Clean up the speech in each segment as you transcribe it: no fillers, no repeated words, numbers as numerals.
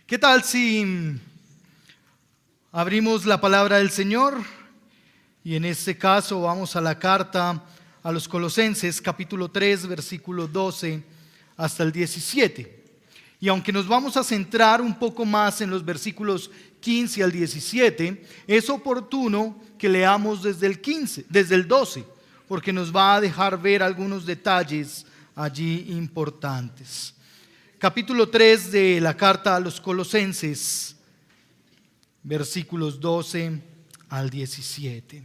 ¿Qué tal si abrimos la palabra del Señor? Y en este caso vamos a la carta a los Colosenses, capítulo 3, versículo 12 hasta el 17. Y aunque nos vamos a centrar un poco más en los versículos 15 al 17, es oportuno que leamos desde el 12, porque nos va a dejar ver algunos detalles allí importantes. Capítulo 3 de la carta a los Colosenses, versículos 12 al 17.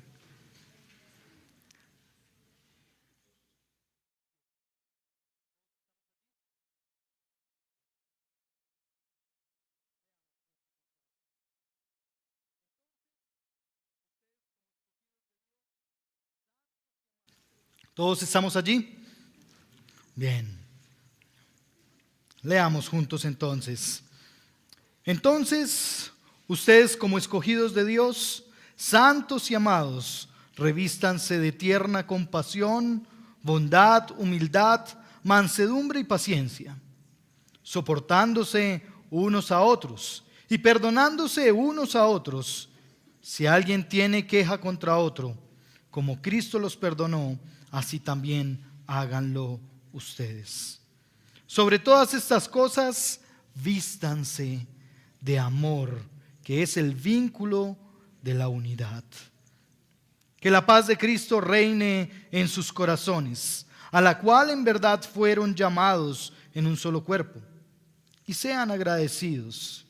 ¿Todos estamos allí? Bien. Leamos juntos entonces. Entonces, ustedes como escogidos de Dios, santos y amados, revístanse de tierna compasión, bondad, humildad, mansedumbre y paciencia, soportándose unos a otros y perdonándose unos a otros. Si alguien tiene queja contra otro, como Cristo los perdonó, así también háganlo ustedes. Sobre todas estas cosas, vístanse de amor, que es el vínculo de la unidad. Que la paz de Cristo reine en sus corazones, a la cual en verdad fueron llamados en un solo cuerpo. Y sean agradecidos.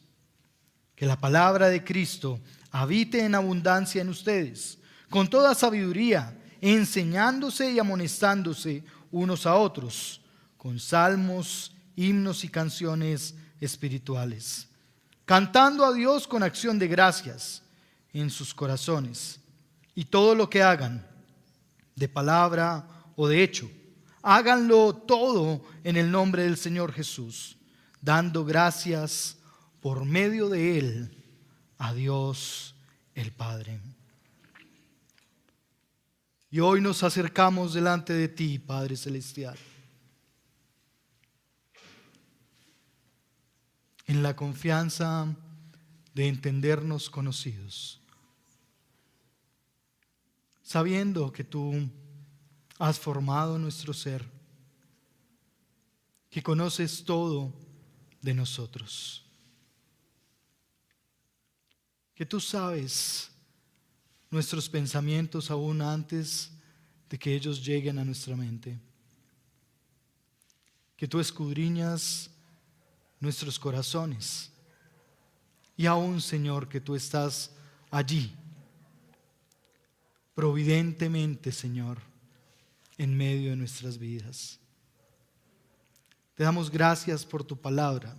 Que la palabra de Cristo habite en abundancia en ustedes, con toda sabiduría, enseñándose y amonestándose unos a otros, con salmos, himnos y canciones espirituales, cantando a Dios con acción de gracias en sus corazones. Y todo lo que hagan, de palabra o de hecho, háganlo todo en el nombre del Señor Jesús, dando gracias por medio de Él a Dios el Padre. Y hoy nos acercamos delante de ti, Padre Celestial, en la confianza de entendernos conocidos, sabiendo que tú has formado nuestro ser, que conoces todo de nosotros, que tú sabes nuestros pensamientos aún antes de que ellos lleguen a nuestra mente, que tú escudriñas nuestros corazones y aún, Señor, que tú estás allí, providentemente, Señor, en medio de nuestras vidas. Te damos gracias por tu palabra.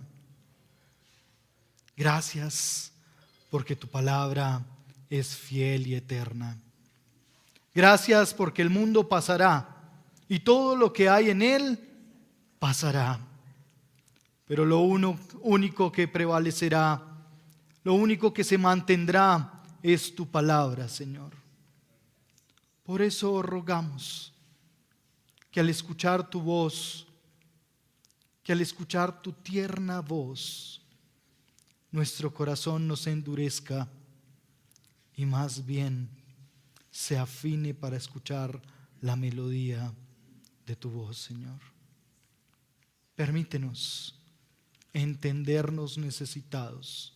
Gracias porque tu palabra es fiel y eterna. Gracias porque el mundo pasará y todo lo que hay en él pasará. Pero lo único que prevalecerá, lo único que se mantendrá es tu palabra, Señor. Por eso rogamos que al escuchar tu voz, que al escuchar tu tierna voz, nuestro corazón no se endurezca y más bien se afine para escuchar la melodía de tu voz, Señor. Permítenos entendernos necesitados.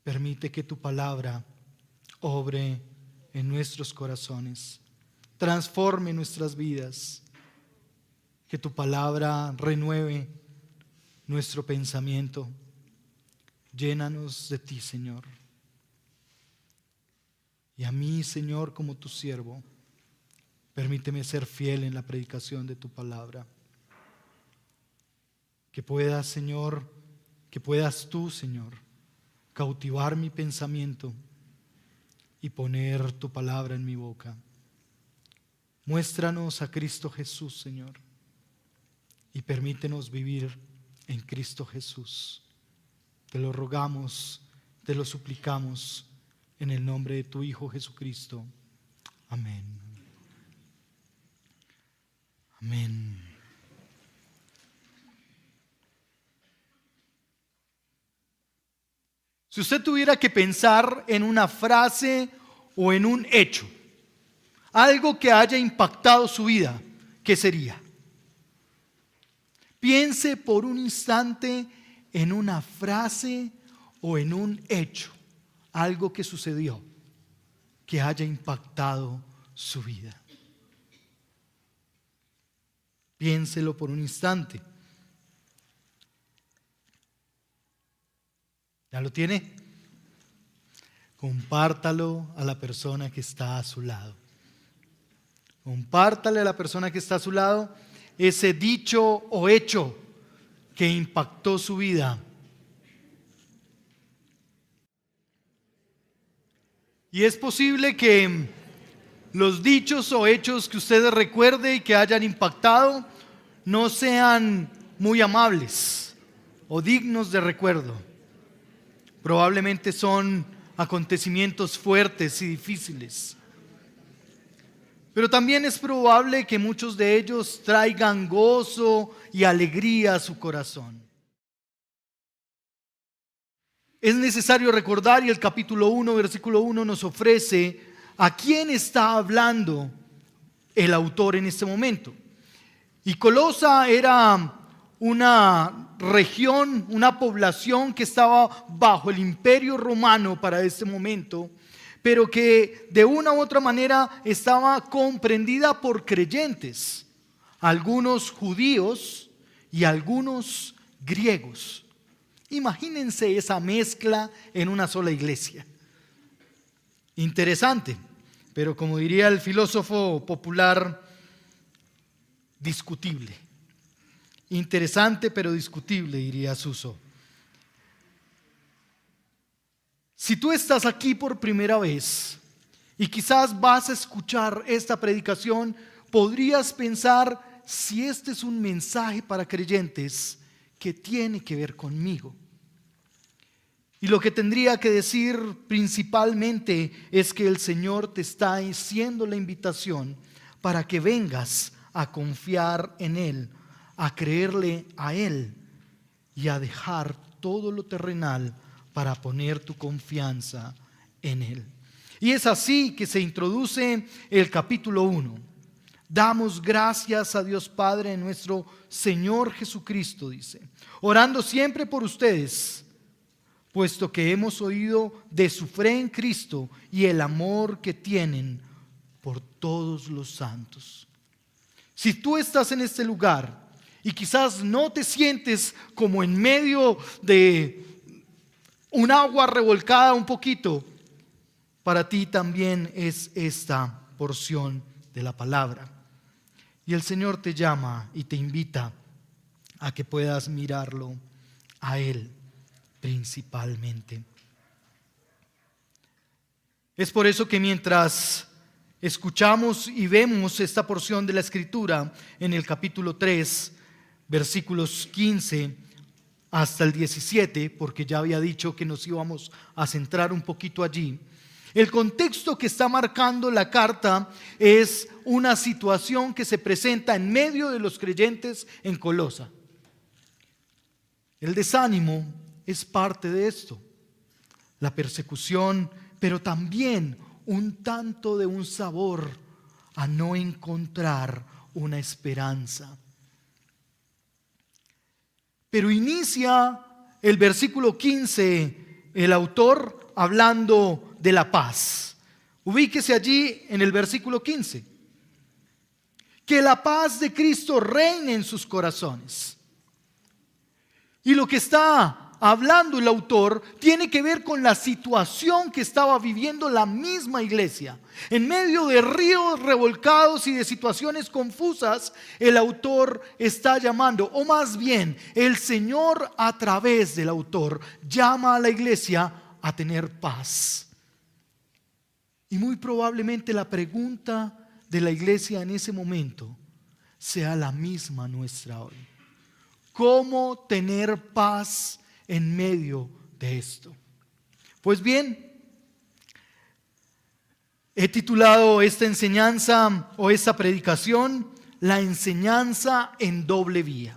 Permite que tu palabra obre en nuestros corazones, transforme nuestras vidas, que tu palabra renueve nuestro pensamiento. Llénanos de ti, Señor. Y a mí, Señor, como tu siervo, permíteme ser fiel en la predicación de tu palabra. Que puedas, Señor, que puedas tú, Señor, cautivar mi pensamiento y poner tu palabra en mi boca. Muéstranos a Cristo Jesús, Señor, y permítenos vivir en Cristo Jesús. Te lo rogamos, te lo suplicamos en el nombre de tu Hijo Jesucristo. Amén. Amén. Si usted tuviera que pensar en una frase o en un hecho, algo que haya impactado su vida, ¿qué sería? Piense por un instante en una frase o en un hecho, algo que sucedió que haya impactado su vida. Piénselo por un instante. ¿Ya lo tiene? Compártalo a la persona que está a su lado. Compártale a la persona que está a su lado ese dicho o hecho que impactó su vida. Y es posible que los dichos o hechos que usted recuerde y que hayan impactado no sean muy amables o dignos de recuerdo. Probablemente son acontecimientos fuertes y difíciles. Pero también es probable que muchos de ellos traigan gozo y alegría a su corazón. Es necesario recordar, y el capítulo 1, versículo 1 nos ofrece a quién está hablando el autor en este momento. Y Colosa era una región, una población que estaba bajo el imperio romano para este momento, pero que de una u otra manera estaba comprendida por creyentes, algunos judíos y algunos griegos. Imagínense esa mezcla en una sola iglesia. Interesante, pero como diría el filósofo popular, discutible. Interesante, pero discutible, diría Suso. Si tú estás aquí por primera vez y quizás vas a escuchar esta predicación, podrías pensar si este es un mensaje para creyentes que tiene que ver conmigo. Y lo que tendría que decir principalmente es que el Señor te está haciendo la invitación para que vengas a confiar en Él, a creerle a Él y a dejar todo lo terrenal para poner tu confianza en Él. Y es así que se introduce el capítulo 1. Damos gracias a Dios Padre, nuestro Señor Jesucristo, dice, orando siempre por ustedes, puesto que hemos oído de su fe en Cristo y el amor que tienen por todos los santos. Si tú estás en este lugar y quizás no te sientes como en medio de un agua revolcada un poquito, para ti también es esta porción de la palabra. Y el Señor te llama y te invita a que puedas mirarlo a Él principalmente. Es por eso que mientras escuchamos y vemos esta porción de la Escritura en el capítulo 3, versículos 15 hasta el 17, porque ya había dicho que nos íbamos a centrar un poquito allí, el contexto que está marcando la carta es una situación que se presenta en medio de los creyentes en Colosa. El desánimo es parte de esto, la persecución, pero también un tanto de un sabor a no encontrar una esperanza. Pero inicia el versículo 15, el autor hablando de la paz. Ubíquese allí en el versículo 15. Que la paz de Cristo reine en sus corazones. Y lo que está hablando el autor tiene que ver con la situación que estaba viviendo la misma iglesia. En medio de ríos revolcados y de situaciones confusas, el autor está llamando, o más bien, el Señor a través del autor llama a la iglesia a tener paz. Y muy probablemente la pregunta de la iglesia en ese momento sea la misma nuestra hoy. ¿Cómo tener paz en medio de esto? Pues bien, he titulado esta enseñanza o esta predicación, la enseñanza en doble vía.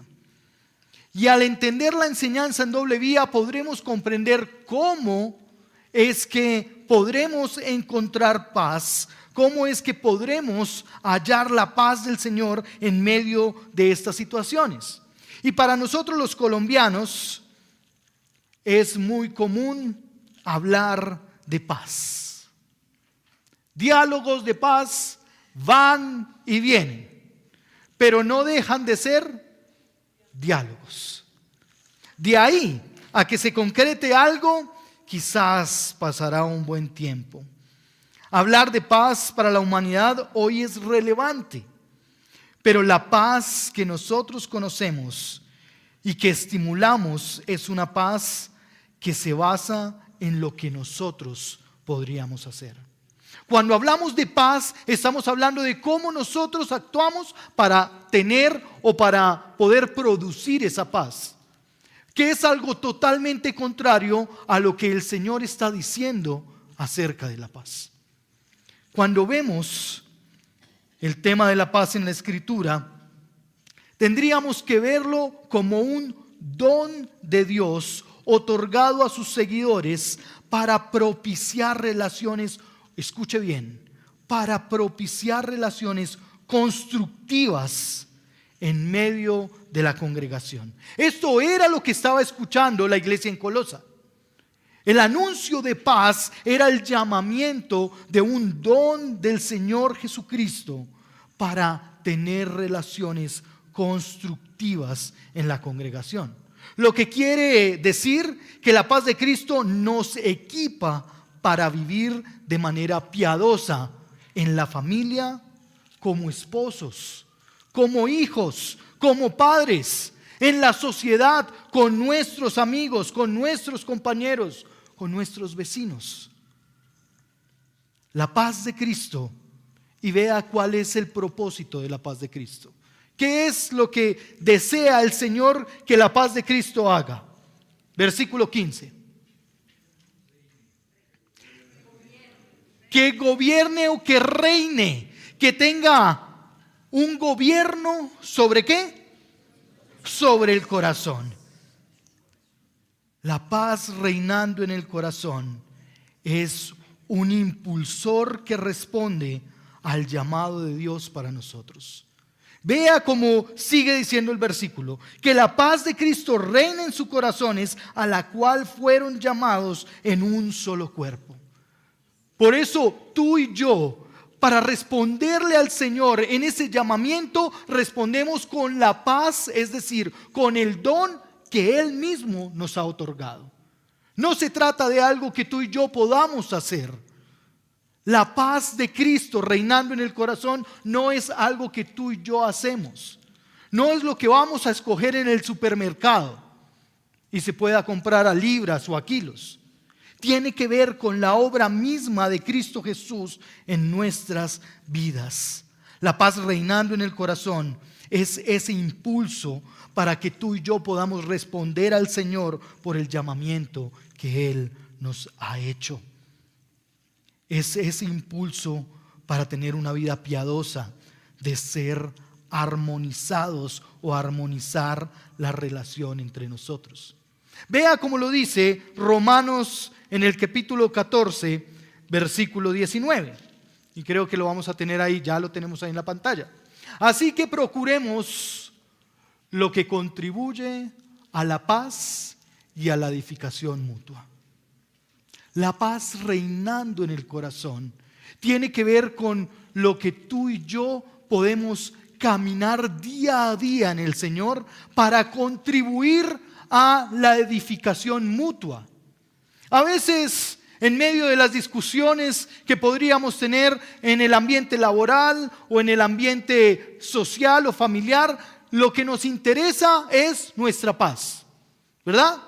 Y al entender la enseñanza en doble vía, podremos comprender cómo es que podremos encontrar paz, cómo es que podremos hallar la paz del Señor en medio de estas situaciones. Y para nosotros los colombianos es muy común hablar de paz. Diálogos de paz van y vienen, pero no dejan de ser diálogos. De ahí a que se concrete algo, quizás pasará un buen tiempo. Hablar de paz para la humanidad hoy es relevante, pero la paz que nosotros conocemos y que estimulamos es una paz que se basa en lo que nosotros podríamos hacer. Cuando hablamos de paz, estamos hablando de cómo nosotros actuamos para tener o para poder producir esa paz, que es algo totalmente contrario a lo que el Señor está diciendo acerca de la paz. Cuando vemos el tema de la paz en la Escritura, tendríamos que verlo como un don de Dios otorgado a sus seguidores para propiciar relaciones, escuche bien, para propiciar relaciones constructivas en medio de la congregación. Esto era lo que estaba escuchando la iglesia en Colosa. El anuncio de paz era el llamamiento de un don del Señor Jesucristo para tener relaciones constructivas en la congregación. Lo que quiere decir que la paz de Cristo nos equipa para vivir de manera piadosa en la familia, como esposos, como hijos, como padres, en la sociedad, con nuestros amigos, con nuestros compañeros, con nuestros vecinos. La paz de Cristo, y vea cuál es el propósito de la paz de Cristo. ¿Qué es lo que desea el Señor que la paz de Cristo haga? Versículo 15. Que gobierne o que reine, que tenga un gobierno ¿sobre qué? Sobre el corazón. La paz reinando en el corazón es un impulsor que responde al llamado de Dios para nosotros. Vea cómo sigue diciendo el versículo: que la paz de Cristo reine en sus corazones, a la cual fueron llamados en un solo cuerpo. Por eso tú y yo, para responderle al Señor en ese llamamiento, respondemos con la paz, es decir, con el don que Él mismo nos ha otorgado. No se trata de algo que tú y yo podamos hacer. La paz de Cristo reinando en el corazón no es algo que tú y yo hacemos. No es lo que vamos a escoger en el supermercado y se pueda comprar a libras o a kilos. Tiene que ver con la obra misma de Cristo Jesús en nuestras vidas. La paz reinando en el corazón es ese impulso para que tú y yo podamos responder al Señor por el llamamiento que Él nos ha hecho. Es ese impulso para tener una vida piadosa, de ser armonizados o armonizar la relación entre nosotros. Vea cómo lo dice Romanos en el capítulo 14, versículo 19. Y creo que lo vamos a tener ahí, ya lo tenemos ahí en la pantalla. Así que procuremos lo que contribuye a la paz y a la edificación mutua. La paz reinando en el corazón tiene que ver con lo que tú y yo podemos caminar día a día en el Señor para contribuir a la edificación mutua. A veces, en medio de las discusiones que podríamos tener en el ambiente laboral o en el ambiente social o familiar, lo que nos interesa es nuestra paz, ¿verdad?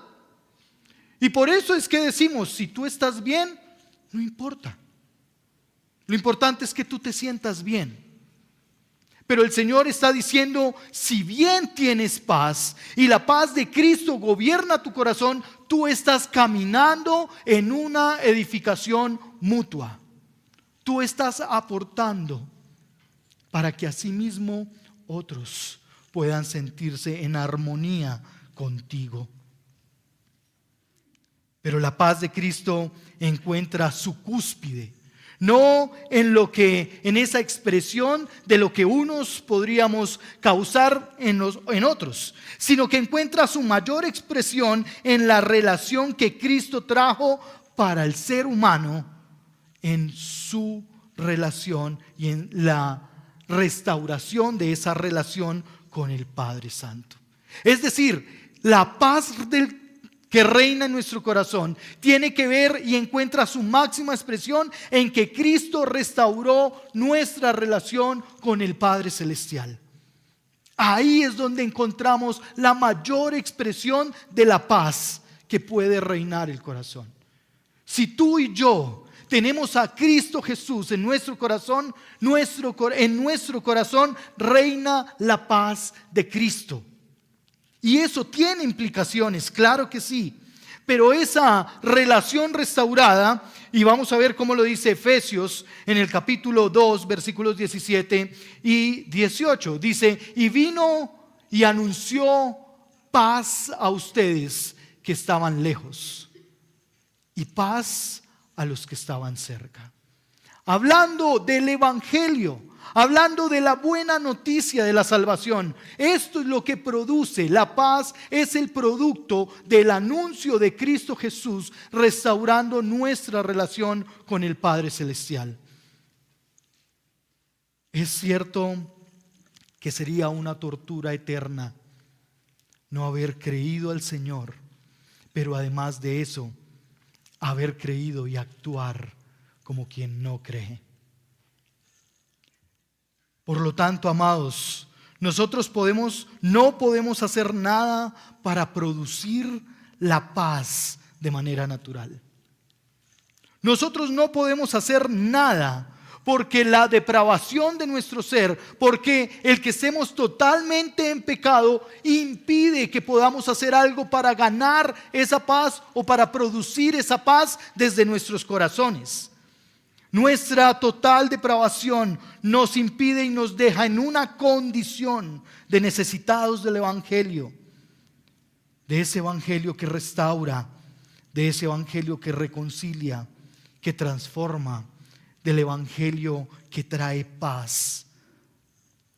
Y por eso es que decimos, si tú estás bien, no importa. Lo importante es que tú te sientas bien. Pero el Señor está diciendo, si bien tienes paz y la paz de Cristo gobierna tu corazón, tú estás caminando en una edificación mutua. Tú estás aportando para que asimismo otros puedan sentirse en armonía contigo. Pero la paz de Cristo encuentra su cúspide, no en esa expresión de lo que unos podríamos causar en otros, sino que encuentra su mayor expresión en la relación que Cristo trajo para el ser humano, en su relación y en la restauración de esa relación con el Padre Santo. Es decir, la paz que reina en nuestro corazón tiene que ver y encuentra su máxima expresión en que Cristo restauró nuestra relación con el Padre Celestial. Ahí es donde encontramos la mayor expresión de la paz que puede reinar el corazón. Si tú y yo tenemos a Cristo Jesús en nuestro corazón, en nuestro corazón reina la paz de Cristo. Y eso tiene implicaciones, claro que sí. Pero esa relación restaurada, y vamos a ver cómo lo dice Efesios en el capítulo 2, versículos 17 y 18. Dice, y vino y anunció paz a ustedes que estaban lejos y paz a los que estaban cerca. Hablando del evangelio, hablando de la buena noticia de la salvación. Esto es lo que produce la paz, es el producto del anuncio de Cristo Jesús restaurando nuestra relación con el Padre Celestial. Es cierto que sería una tortura eterna no haber creído al Señor, pero además de eso, haber creído y actuar como quien no cree. Por lo tanto, amados, nosotros no podemos hacer nada para producir la paz de manera natural. Nosotros no podemos hacer nada porque la depravación de nuestro ser, porque el que estemos totalmente en pecado impide que podamos hacer algo para ganar esa paz o para producir esa paz desde nuestros corazones. Nuestra total depravación nos impide y nos deja en una condición de necesitados del evangelio, de ese evangelio que restaura, de ese evangelio que reconcilia, que transforma, del evangelio que trae paz.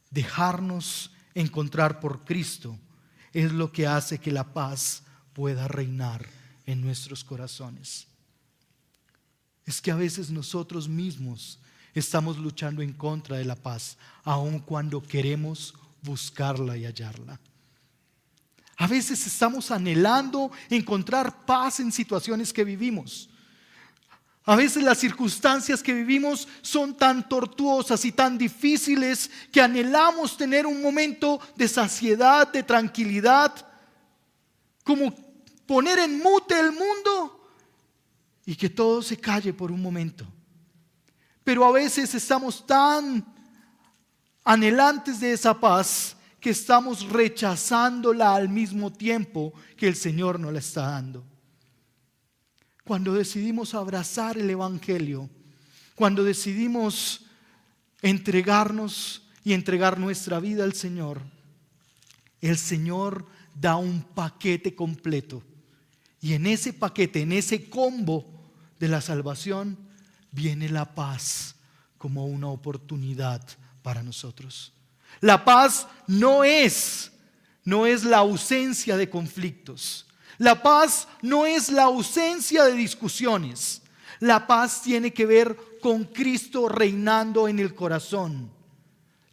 Dejarnos encontrar por Cristo es lo que hace que la paz pueda reinar en nuestros corazones. Es que a veces nosotros mismos estamos luchando en contra de la paz, aun cuando queremos buscarla y hallarla. A veces estamos anhelando encontrar paz en situaciones que vivimos. A veces las circunstancias que vivimos son tan tortuosas y tan difíciles que anhelamos tener un momento de saciedad, de tranquilidad, como poner en mute el mundo y que todo se calle por un momento. Pero a veces estamos tan anhelantes de esa paz que estamos rechazándola al mismo tiempo que el Señor nos la está dando. Cuando decidimos abrazar el evangelio, cuando decidimos entregarnos y entregar nuestra vida al Señor, el Señor da un paquete completo. Y en ese paquete, en ese combo de la salvación, viene la paz como una oportunidad para nosotros. La paz no es la ausencia de conflictos. La paz no es la ausencia de discusiones. La paz tiene que ver con Cristo reinando en el corazón.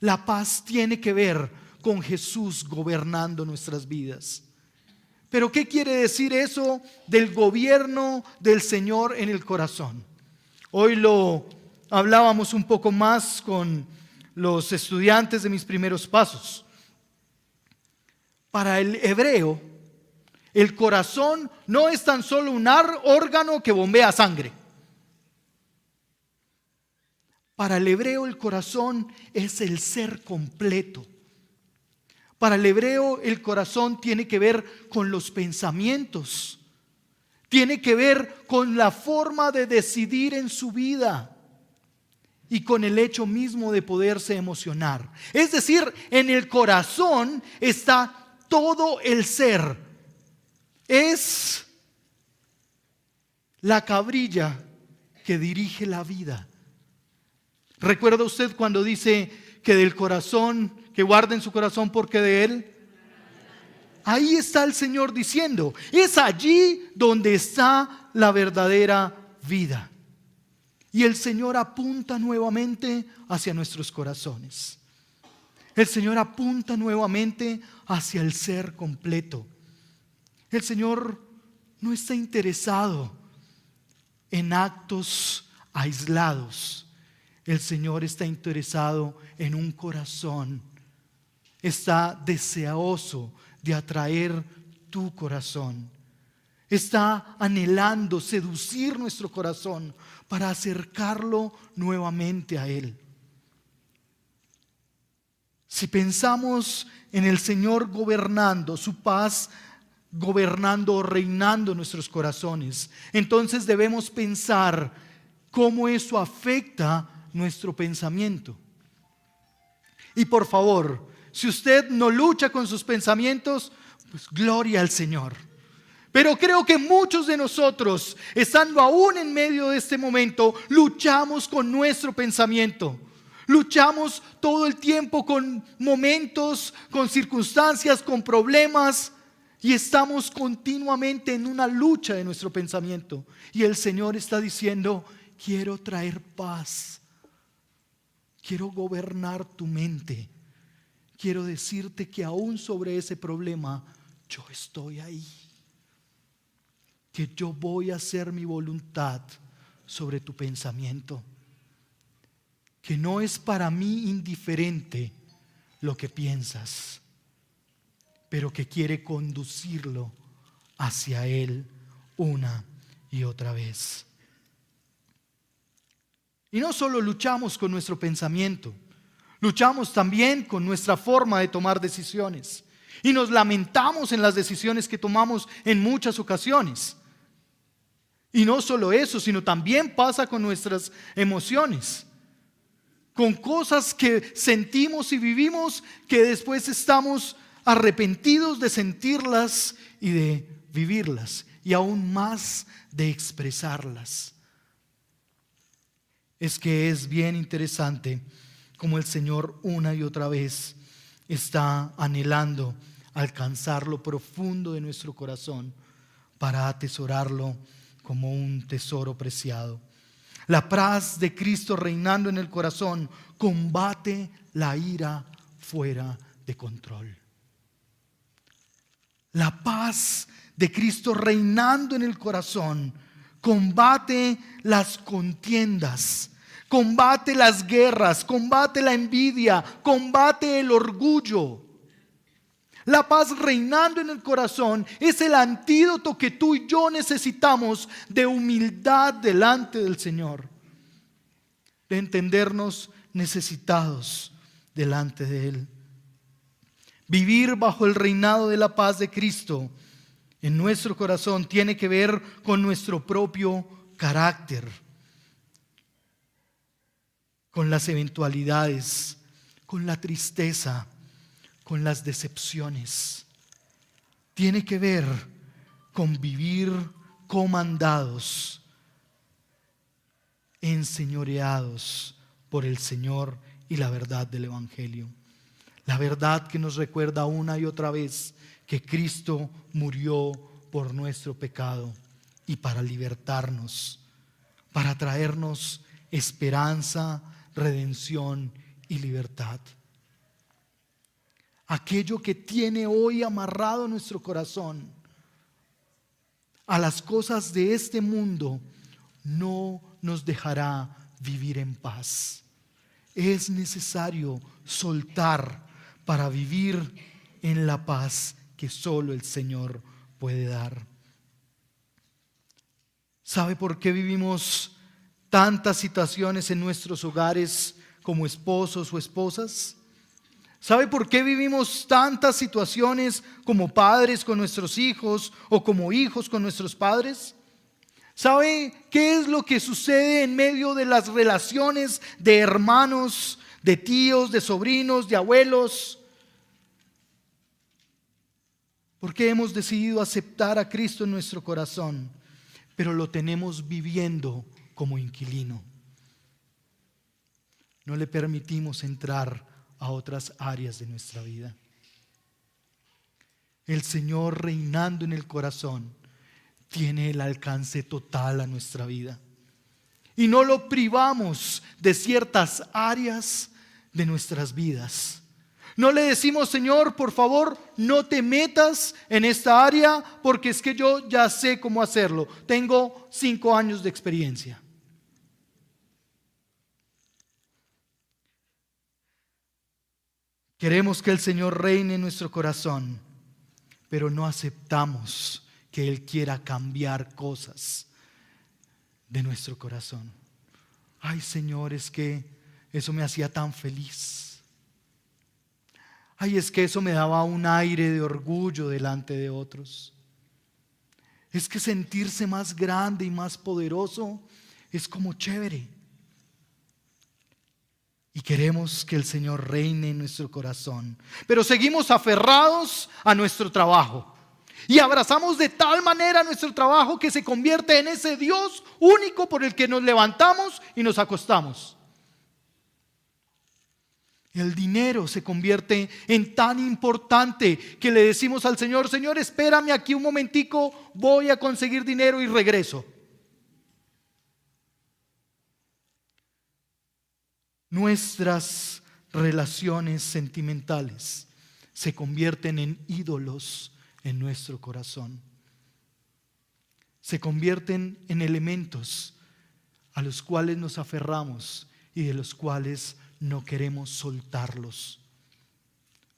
La paz tiene que ver con Jesús gobernando nuestras vidas. Pero ¿qué quiere decir eso del gobierno del Señor en el corazón? Hoy lo hablábamos un poco más con los estudiantes de mis primeros pasos. Para el hebreo, el corazón no es tan solo un órgano que bombea sangre. Para el hebreo el corazón es el ser completo. Para el hebreo el corazón tiene que ver con los pensamientos, tiene que ver con la forma de decidir en su vida y con el hecho mismo de poderse emocionar. Es decir, en el corazón está todo el ser, es la cabrilla que dirige la vida. ¿Recuerda usted cuando dice que del corazón, que guarde en su corazón porque de él? Ahí está el Señor diciendo, es allí donde está la verdadera vida. Y el Señor apunta nuevamente hacia nuestros corazones. El Señor apunta nuevamente hacia el ser completo. El Señor no está interesado en actos aislados. El Señor está interesado en un corazón. Está deseoso de atraer tu corazón. Está anhelando seducir nuestro corazón para acercarlo nuevamente a Él. Si pensamos en el Señor gobernando, su paz gobernando o reinando en nuestros corazones, entonces debemos pensar cómo eso afecta nuestro pensamiento. Y por favor, si usted no lucha con sus pensamientos, pues gloria al Señor. Pero creo que muchos de nosotros, estando aún en medio de este momento, luchamos con nuestro pensamiento. Luchamos todo el tiempo con momentos, con circunstancias, con problemas, y estamos continuamente en una lucha de nuestro pensamiento. Y el Señor está diciendo, quiero traer paz, quiero gobernar tu mente. Quiero decirte que aún sobre ese problema yo estoy ahí. Que yo voy a hacer mi voluntad sobre tu pensamiento. Que no es para mí indiferente lo que piensas, pero que quiere conducirlo hacia Él una y otra vez. Y no solo luchamos con nuestro pensamiento, luchamos también con nuestra forma de tomar decisiones. Y nos lamentamos en las decisiones que tomamos en muchas ocasiones. Y no solo eso, sino también pasa con nuestras emociones. Con cosas que sentimos y vivimos que después estamos arrepentidos de sentirlas y de vivirlas. Y aún más de expresarlas. Es que es bien interesante como el Señor una y otra vez está anhelando alcanzar lo profundo de nuestro corazón para atesorarlo como un tesoro preciado. La paz de Cristo reinando en el corazón combate la ira fuera de control. La paz de Cristo reinando en el corazón combate las contiendas, combate las guerras, combate la envidia, combate el orgullo. La paz reinando en el corazón es el antídoto que tú y yo necesitamos de humildad delante del Señor, de entendernos necesitados delante de Él. Vivir bajo el reinado de la paz de Cristo en nuestro corazón tiene que ver con nuestro propio carácter, con las eventualidades, con la tristeza, con las decepciones. Tiene que ver con vivir comandados, enseñoreados por el Señor y la verdad del Evangelio. La verdad que nos recuerda una y otra vez que Cristo murió por nuestro pecado y para libertarnos, para traernos esperanza, redención y libertad. Aquello que tiene hoy amarrado nuestro corazón a las cosas de este mundo no nos dejará vivir en paz. Es necesario soltar para vivir en la paz que solo el Señor puede dar. ¿Sabe por qué vivimos tantas situaciones en nuestros hogares como esposos o esposas? ¿Sabe por qué vivimos tantas situaciones como padres con nuestros hijos o como hijos con nuestros padres? ¿Sabe qué es lo que sucede en medio de las relaciones de hermanos, de tíos, de sobrinos, de abuelos? Porque hemos decidido aceptar a Cristo en nuestro corazón, pero lo tenemos viviendo como inquilino. No le permitimos entrar a otras áreas de nuestra vida. El Señor reinando en el corazón tiene el alcance total a nuestra vida. Y no lo privamos de ciertas áreas de nuestras vidas. No le decimos: Señor, por favor, no te metas en esta área porque es que yo ya sé cómo hacerlo. Tengo 5 años de experiencia. Queremos que el Señor reine en nuestro corazón, pero no aceptamos que Él quiera cambiar cosas de nuestro corazón. Ay, Señor, es que eso me hacía tan feliz. Ay, es que eso me daba un aire de orgullo delante de otros. Es que sentirse más grande y más poderoso es como chévere. Y queremos que el Señor reine en nuestro corazón, pero seguimos aferrados a nuestro trabajo. Y abrazamos de tal manera nuestro trabajo que se convierte en ese Dios único por el que nos levantamos y nos acostamos. El dinero se convierte en tan importante que le decimos al Señor: Señor, espérame aquí un momentico, voy a conseguir dinero y regreso. Nuestras relaciones sentimentales se convierten en ídolos en nuestro corazón. Se convierten en elementos a los cuales nos aferramos y de los cuales no queremos soltarlos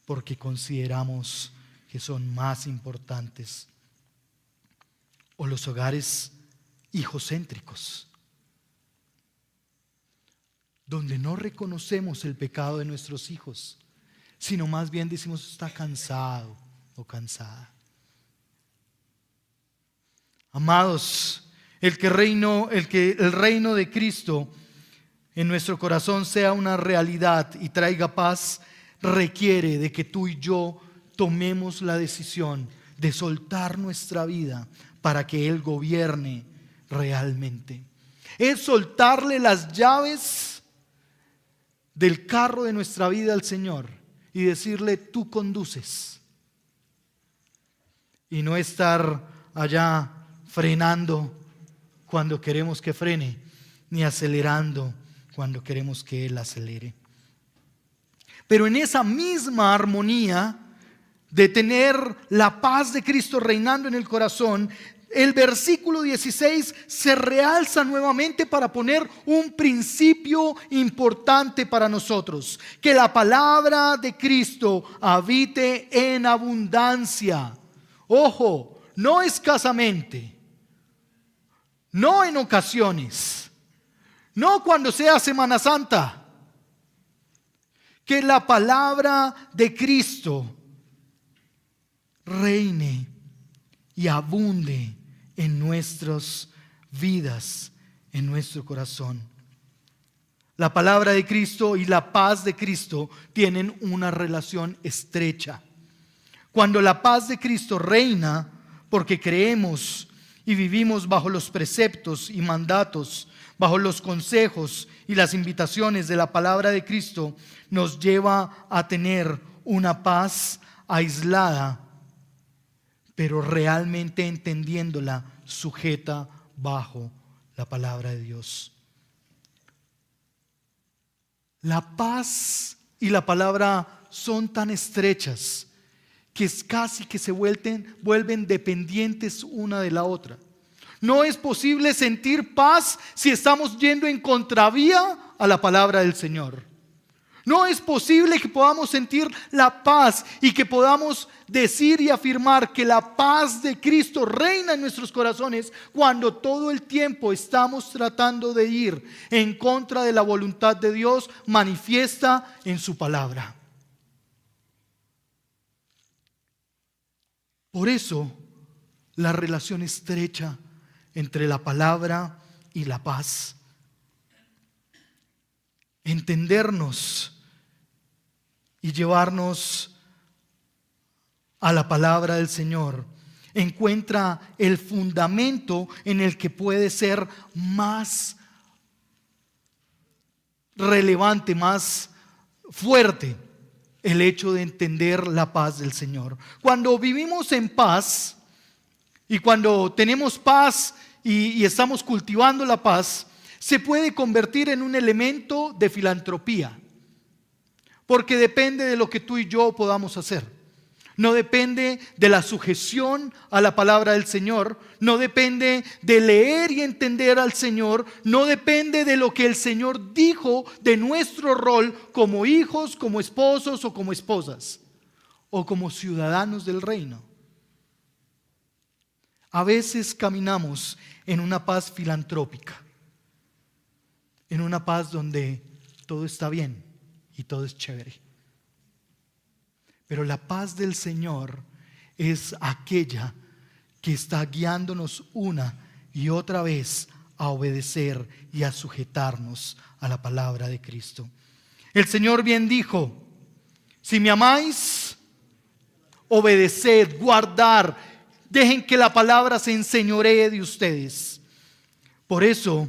porque consideramos que son más importantes. O los hogares hijocéntricos, donde no reconocemos el pecado de nuestros hijos, sino más bien decimos: está cansado o cansada. Amados, el reino de Cristo en nuestro corazón sea una realidad y traiga paz, requiere de que tú y yo tomemos la decisión de soltar nuestra vida para que Él gobierne realmente. Es soltarle las llaves del carro de nuestra vida al Señor y decirle: tú conduces. Y no estar allá frenando cuando queremos que frene, ni acelerando cuando queremos que Él acelere. Pero en esa misma armonía de tener la paz de Cristo reinando en el corazón, el versículo 16 se realza nuevamente para poner un principio importante para nosotros: que la palabra de Cristo habite en abundancia. Ojo, no escasamente, no en ocasiones, no cuando sea Semana Santa. Que la palabra de Cristo reine y abunde en nuestras vidas, en nuestro corazón. La palabra de Cristo y la paz de Cristo tienen una relación estrecha. Cuando la paz de Cristo reina, porque creemos y vivimos bajo los preceptos y mandatos, bajo los consejos y las invitaciones de la palabra de Cristo, nos lleva a tener una paz aislada, pero realmente entendiéndola sujeta bajo la palabra de Dios. La paz y la palabra son tan estrechas que es casi que se vuelven dependientes una de la otra. No es posible sentir paz si estamos yendo en contravía a la palabra del Señor. No es posible que podamos sentir la paz y que podamos decir y afirmar que la paz de Cristo reina en nuestros corazones cuando todo el tiempo estamos tratando de ir en contra de la voluntad de Dios manifiesta en su palabra. Por eso, la relación estrecha entre la palabra y la paz. Entendernos y llevarnos a la palabra del Señor, encuentra el fundamento en el que puede ser más relevante, más fuerte el hecho de entender la paz del Señor. Cuando vivimos en paz y cuando tenemos paz y estamos cultivando la paz, se puede convertir en un elemento de filantropía, porque depende de lo que tú y yo podamos hacer. No depende de la sujeción a la palabra del Señor, no depende de leer y entender al Señor, no depende de lo que el Señor dijo de nuestro rol como hijos, como esposos o como esposas, o como ciudadanos del reino. A veces caminamos en una paz filantrópica, en una paz donde todo está bien y todo es chévere. Pero la paz del Señor es aquella que está guiándonos una y otra vez a obedecer y a sujetarnos a la palabra de Cristo. El Señor bien dijo: si me amáis, obedeced, guardar, dejen que la palabra se enseñoree de ustedes. Por eso,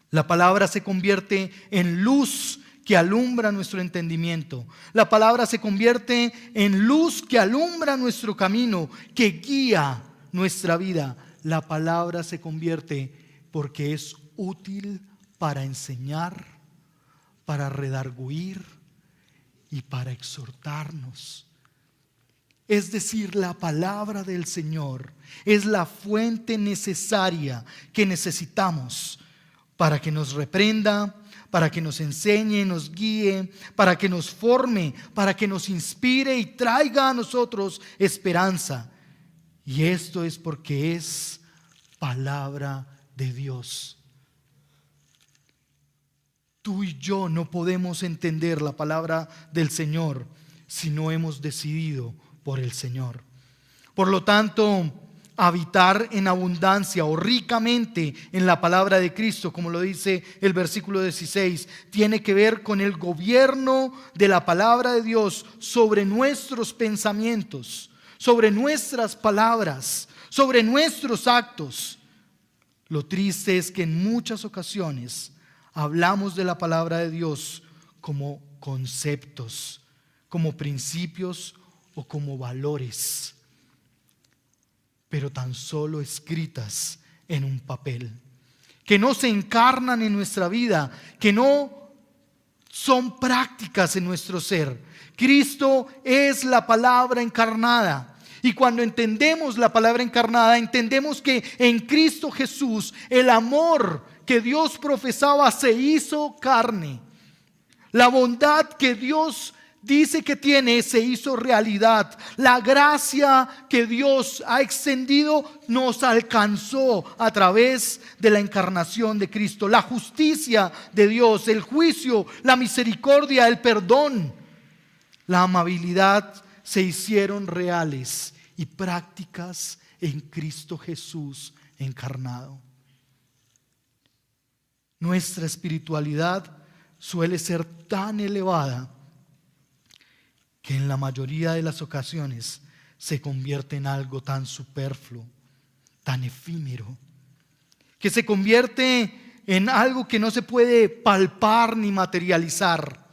la palabra se convierte en luz que alumbra nuestro entendimiento. La palabra se convierte en luz que alumbra nuestro camino, que guía nuestra vida. La palabra se convierte porque es útil para enseñar, para redarguir y para exhortarnos. Es decir, la palabra del Señor es la fuente necesaria que necesitamos para que nos reprenda, para que nos enseñe, nos guíe, para que nos forme, para que nos inspire y traiga a nosotros esperanza. Y esto es porque es palabra de Dios. Tú y yo no podemos entender la palabra del Señor si no hemos decidido por el Señor. Por lo tanto, habitar en abundancia o ricamente en la palabra de Cristo, como lo dice el versículo 16, tiene que ver con el gobierno de la palabra de Dios sobre nuestros pensamientos, sobre nuestras palabras, sobre nuestros actos. Lo triste es que en muchas ocasiones hablamos de la palabra de Dios como conceptos, como principios o como valores, pero tan solo escritas en un papel, que no se encarnan en nuestra vida, que no son prácticas en nuestro ser. Cristo es la palabra encarnada. Y cuando entendemos la palabra encarnada, entendemos que en Cristo Jesús el amor que Dios profesaba se hizo carne. La bondad que Dios dice que tiene se hizo realidad. La gracia que Dios ha extendido nos alcanzó a través de la encarnación de Cristo. La justicia de Dios, el juicio, la misericordia, el perdón, la amabilidad se hicieron reales y prácticas en Cristo Jesús encarnado. Nuestra espiritualidad suele ser tan elevada que en la mayoría de las ocasiones se convierte en algo tan superfluo, tan efímero, que se convierte en algo que no se puede palpar ni materializar.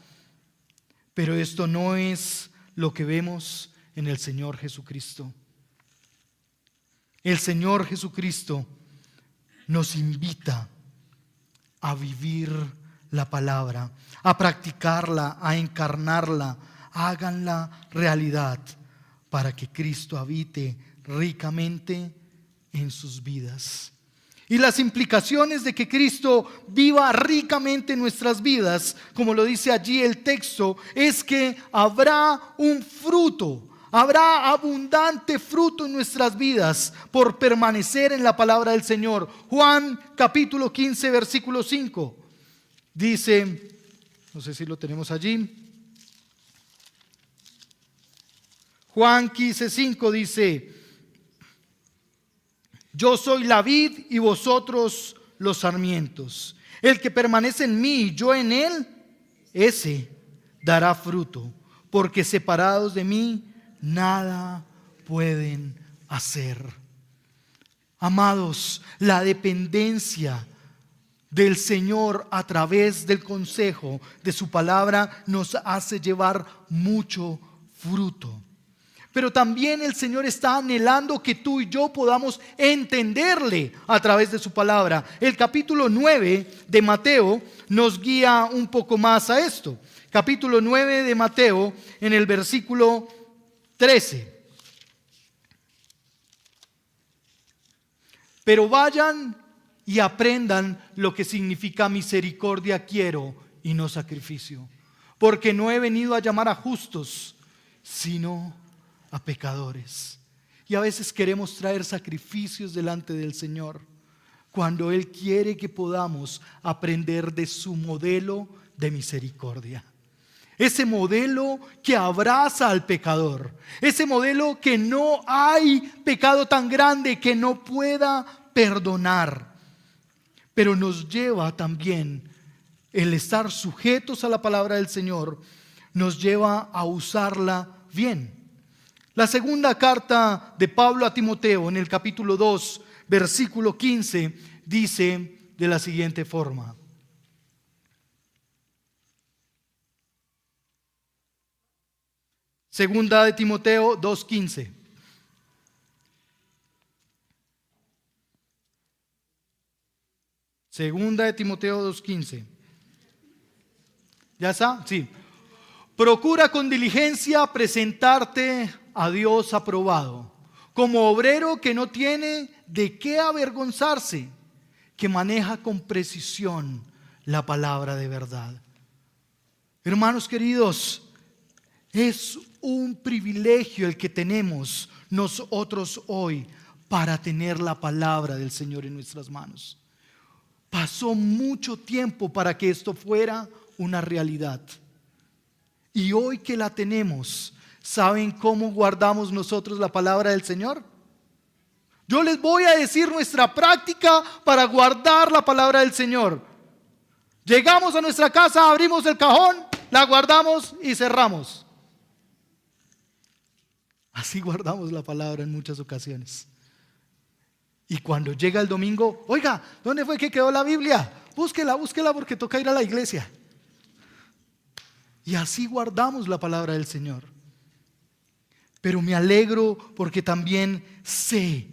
Pero esto no es lo que vemos en el Señor Jesucristo. El Señor Jesucristo nos invita a vivir la palabra, a practicarla, a encarnarla. Háganla realidad para que Cristo habite ricamente en sus vidas. Y las implicaciones de que Cristo viva ricamente en nuestras vidas, como lo dice allí el texto, es que habrá un fruto, habrá abundante fruto en nuestras vidas por permanecer en la palabra del Señor. Juan capítulo 15 versículo 5 dice, no sé si lo tenemos allí, Juan 15:5 dice: yo soy la vid y vosotros los sarmientos. El que permanece en mí y yo en él, ese dará fruto, porque separados de mí nada pueden hacer. Amados, la dependencia del Señor a través del consejo de su palabra nos hace llevar mucho fruto. Pero también el Señor está anhelando que tú y yo podamos entenderle a través de su palabra. El capítulo 9 de Mateo nos guía un poco más a esto. Capítulo 9 de Mateo, en el versículo 13. Pero vayan y aprendan lo que significa misericordia quiero y no sacrificio. Porque no he venido a llamar a justos, sino a pecadores. Y a veces queremos traer sacrificios delante del Señor, cuando Él quiere que podamos aprender de su modelo de misericordia. Ese modelo que abraza al pecador. Ese modelo que no hay pecado tan grande que no pueda perdonar. Pero nos lleva también el estar sujetos a la palabra del Señor, nos lleva a usarla bien. La segunda carta de Pablo a Timoteo, en el capítulo 2, versículo 15, dice de la siguiente forma. Segunda de Timoteo 2:15. Segunda de Timoteo 2:15. ¿Ya está? Sí. Procura con diligencia presentarte a Dios aprobado, como obrero que no tiene de qué avergonzarse, que maneja con precisión la palabra de verdad. Hermanos queridos, es un privilegio el que tenemos nosotros hoy para tener la palabra del Señor en nuestras manos. Pasó mucho tiempo para que esto fuera una realidad. Y hoy que la tenemos, ¿saben cómo guardamos nosotros la palabra del Señor? Yo les voy a decir nuestra práctica para guardar la palabra del Señor. Llegamos a nuestra casa, abrimos el cajón, la guardamos y cerramos. Así guardamos la palabra en muchas ocasiones. Y cuando llega el domingo, oiga, ¿dónde fue que quedó la Biblia? Búsquela porque toca ir a la iglesia. Y así guardamos la palabra del Señor. Pero me alegro porque también sé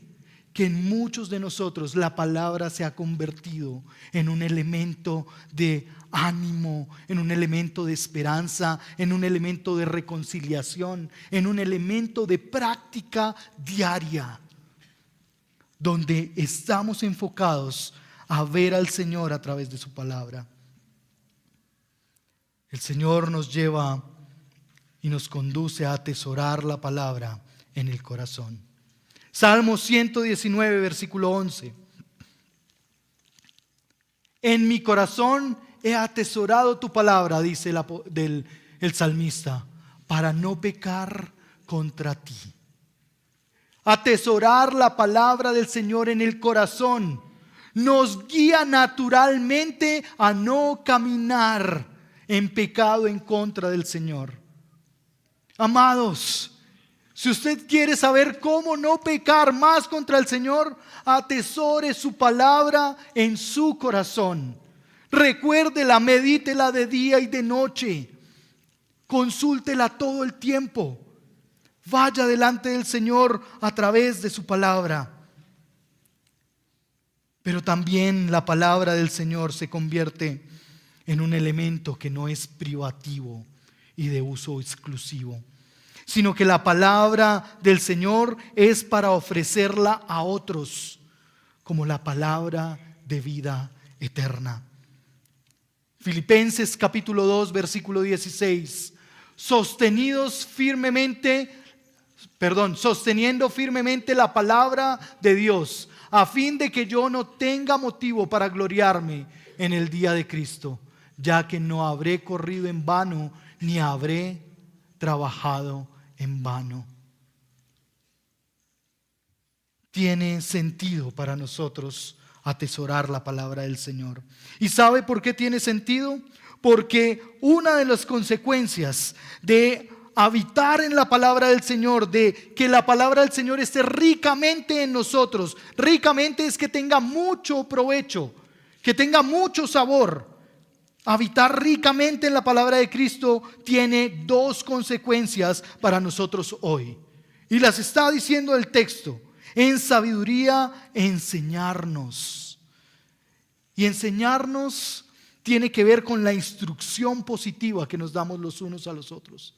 que en muchos de nosotros la palabra se ha convertido en un elemento de ánimo, en un elemento de esperanza, en un elemento de reconciliación, en un elemento de práctica diaria, donde estamos enfocados a ver al Señor a través de su palabra. El Señor nos lleva y nos conduce a atesorar la palabra en el corazón. Salmo 119, versículo 11. En mi corazón he atesorado tu palabra, dice el salmista, para no pecar contra ti. Atesorar la palabra del Señor en el corazón nos guía naturalmente a no caminar en pecado en contra del Señor. Amados, si usted quiere saber cómo no pecar más contra el Señor, atesore su palabra en su corazón. Recuérdela, medítela de día y de noche. Consúltela todo el tiempo. Vaya delante del Señor a través de su palabra. Pero también la palabra del Señor se convierte en un elemento que no es privativo y de uso exclusivo, sino que la palabra del Señor es para ofrecerla a otros como la palabra de vida eterna. Filipenses capítulo 2, versículo 16. Sosteniendo firmemente la palabra de Dios, a fin de que yo no tenga motivo para gloriarme en el día de Cristo, ya que no habré corrido en vano, ni habré trabajado en vano. Tiene sentido para nosotros atesorar la palabra del Señor. ¿Y sabe por qué tiene sentido? Porque una de las consecuencias de habitar en la palabra del Señor, de que la palabra del Señor esté ricamente en nosotros. Ricamente es que tenga mucho provecho, que tenga mucho sabor. Habitar ricamente en la palabra de Cristo tiene dos consecuencias para nosotros hoy. Y las está diciendo el texto: en sabiduría enseñarnos. Y enseñarnos tiene que ver con la instrucción positiva que nos damos los unos a los otros.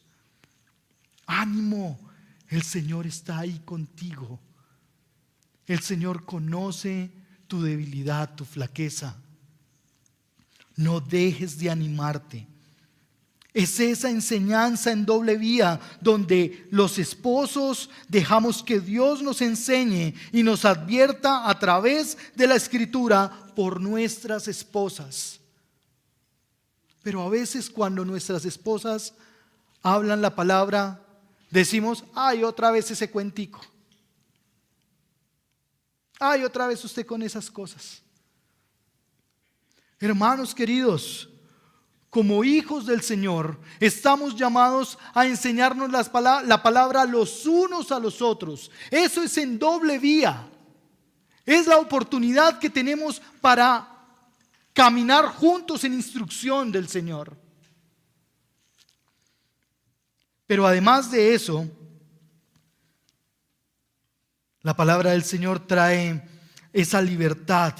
Ánimo, el Señor está ahí contigo. El Señor conoce tu debilidad, tu flaqueza. No dejes de animarte. Es esa enseñanza en doble vía donde los esposos dejamos que Dios nos enseñe y nos advierta a través de la Escritura por nuestras esposas. Pero a veces cuando nuestras esposas hablan la palabra, decimos: ay, otra vez ese cuentico. Ay, otra vez usted con esas cosas. Hermanos queridos, como hijos del Señor, estamos llamados a enseñarnos la palabra los unos a los otros. Eso es en doble vía. Es la oportunidad que tenemos para caminar juntos en instrucción del Señor. Pero además de eso, la palabra del Señor trae esa libertad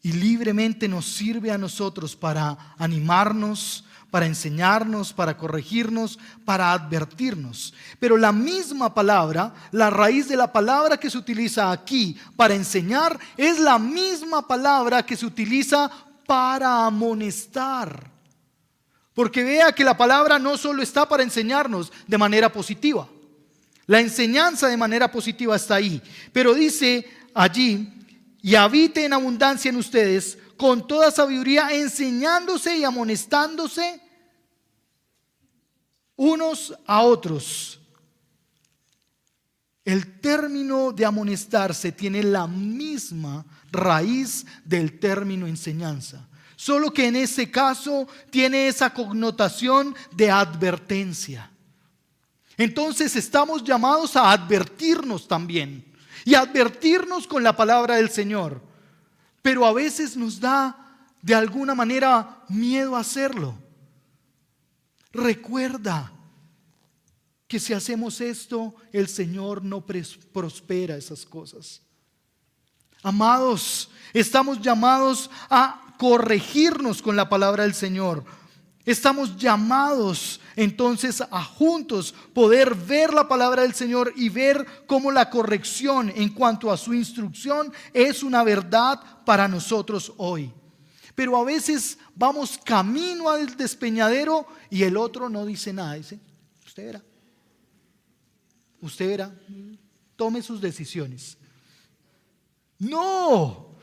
y libremente nos sirve a nosotros para animarnos, para enseñarnos, para corregirnos, para advertirnos. Pero la misma palabra, la raíz de la palabra que se utiliza aquí para enseñar, es la misma palabra que se utiliza para amonestar. Porque vea que la palabra no solo está para enseñarnos de manera positiva. La enseñanza de manera positiva está ahí. Pero dice allí: y habite en abundancia en ustedes con toda sabiduría, enseñándose y amonestándose unos a otros. El término de amonestarse tiene la misma raíz del término enseñanza, solo que en ese caso tiene esa connotación de advertencia. Entonces estamos llamados a advertirnos también, y advertirnos con la palabra del Señor. Pero a veces nos da de alguna manera miedo hacerlo. Recuerda que si hacemos esto, el Señor no prospera esas cosas. Amados, estamos llamados a corregirnos con la palabra del Señor. Estamos llamados entonces a juntos poder ver la palabra del Señor y ver cómo la corrección en cuanto a su instrucción es una verdad para nosotros hoy. Pero a veces vamos camino al despeñadero y el otro no dice nada. Dice: usted verá, tome sus decisiones. No,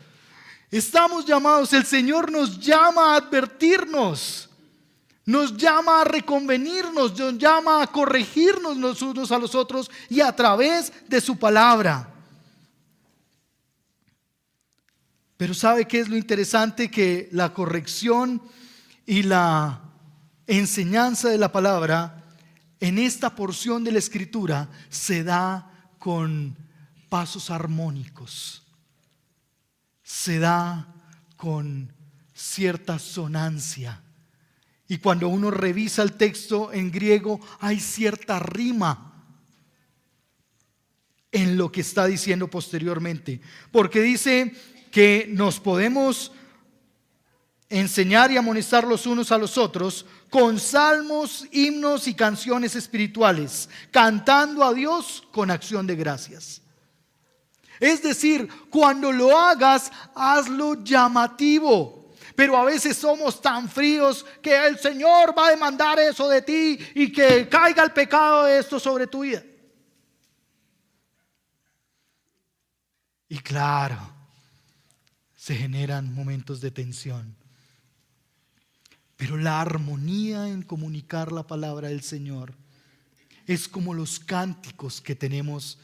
estamos llamados, el Señor nos llama a advertirnos. Nos llama a reconvenirnos, nos llama a corregirnos los unos a los otros y a través de su palabra. Pero ¿sabe qué es lo interesante? Que la corrección y la enseñanza de la palabra en esta porción de la Escritura se da con pasos armónicos, se da con cierta sonancia. Y cuando uno revisa el texto en griego, hay cierta rima en lo que está diciendo posteriormente. Porque dice que nos podemos enseñar y amonestar los unos a los otros con salmos, himnos y canciones espirituales, cantando a Dios con acción de gracias. Es decir, cuando lo hagas, hazlo llamativo. Pero a veces somos tan fríos que el Señor va a demandar eso de ti y que caiga el pecado de esto sobre tu vida. Y claro, se generan momentos de tensión. Pero la armonía en comunicar la palabra del Señor es como los cánticos que tenemos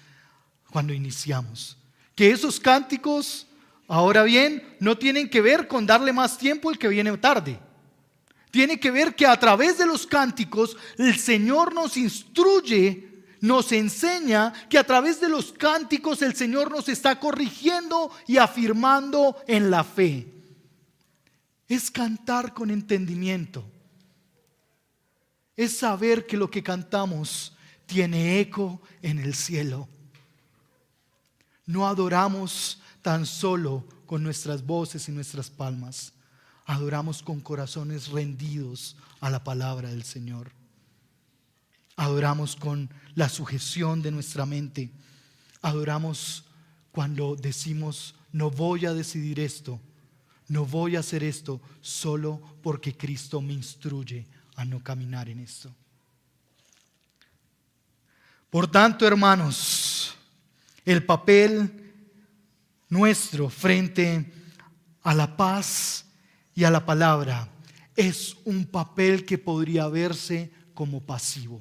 cuando iniciamos. Que esos cánticos, ahora bien, no tienen que ver con darle más tiempo al que viene tarde. Tiene que ver que a través de los cánticos el Señor nos instruye, nos enseña que a través de los cánticos el Señor nos está corrigiendo y afirmando en la fe. Es cantar con entendimiento. Es saber que lo que cantamos tiene eco en el cielo. No adoramos tan solo con nuestras voces y nuestras palmas. Adoramos con corazones rendidos a la palabra del Señor. Adoramos con la sujeción de nuestra mente. Adoramos cuando decimos: no voy a decidir esto, no voy a hacer esto solo porque Cristo me instruye a no caminar en esto. Por tanto, hermanos, el papel nuestro frente a la paz y a la palabra es un papel que podría verse como pasivo,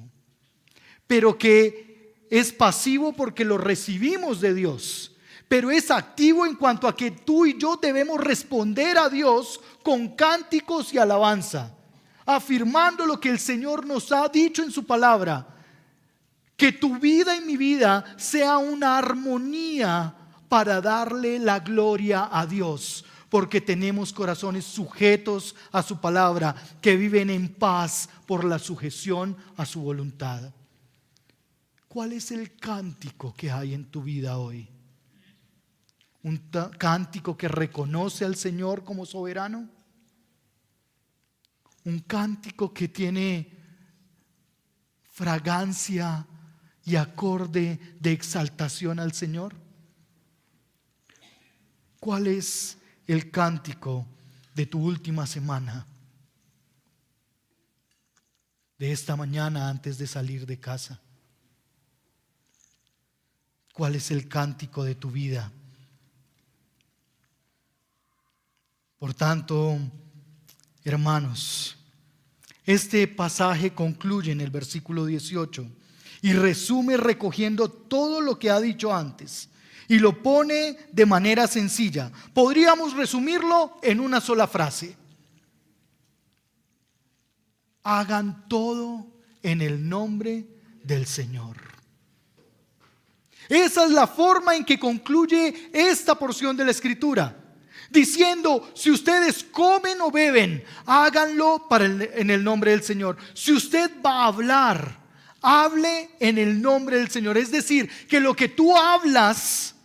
pero que es pasivo porque lo recibimos de Dios, pero es activo en cuanto a que tú y yo debemos responder a Dios con cánticos y alabanza, afirmando lo que el Señor nos ha dicho en su palabra. Que tu vida y mi vida sea una armonía para darle la gloria a Dios, porque tenemos corazones sujetos a su palabra, que viven en paz por la sujeción a su voluntad. ¿Cuál es el cántico que hay en tu vida hoy? ¿Un cántico que reconoce al Señor como soberano? ¿Un cántico que tiene fragancia y acorde de exaltación al Señor? ¿Cuál es el cántico de tu última semana? De esta mañana antes de salir de casa. ¿Cuál es el cántico de tu vida? Por tanto, hermanos, este pasaje concluye en el versículo 18 y resume recogiendo todo lo que ha dicho antes y lo pone de manera sencilla. Podríamos resumirlo en una sola frase: hagan todo en el nombre del Señor. Esa es la forma en que concluye esta porción de la Escritura, diciendo: si ustedes comen o beben, háganlo en el nombre del Señor. Si usted va a hablar, hable en el nombre del Señor. Es decir, que lo que tú hablas